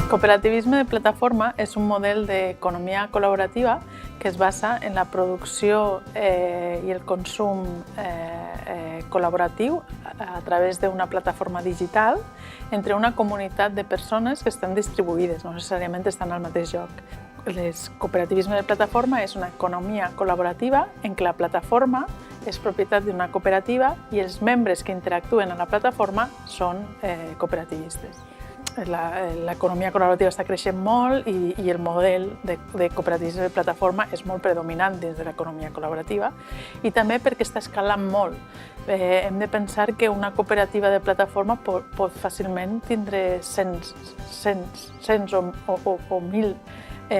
Cooperativisme de plataforma és un model d'economia col·laborativa que es basa en la producció i el consum col·laboratiu a través d'una plataforma digital entre una comunitat de persones que estan distribuïdes, no necessàriament estan al mateix lloc. El cooperativisme de plataforma és una economia col·laborativa en què la plataforma és propietat d'una cooperativa i els membres que interactuen a la plataforma són cooperativistes. L'economia col·laborativa està creixent molt i el model de cooperativisme de plataforma és molt predominant dins de l'economia col·laborativa i també perquè està escalant molt. Hem de pensar que una cooperativa de plataforma pot fàcilment tindre cents o 1.000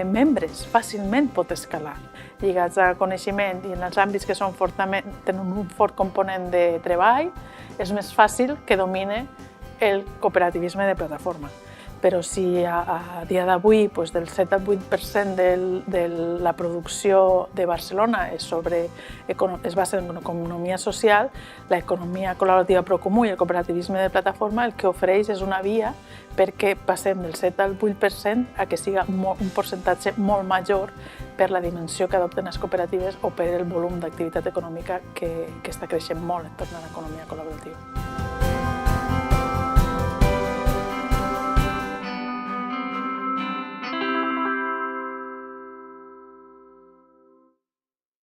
membres, fàcilment pot escalar. Lligats a coneixement i en els àmbits que tenen un fort component de treball, és més fàcil que domine el cooperativisme de plataforma. Però si a dia d'avui del 7 al 8% de la producció de Barcelona es basa en economia social, l'economia col·laborativa Procomú i el cooperativisme de plataforma el que ofereix és una via perquè passem del 7 al 8% a que sigui un percentatge molt major per la dimensió que adopten les cooperatives o per el volum d'activitat econòmica que està creixent molt entorn a l'economia col·laborativa.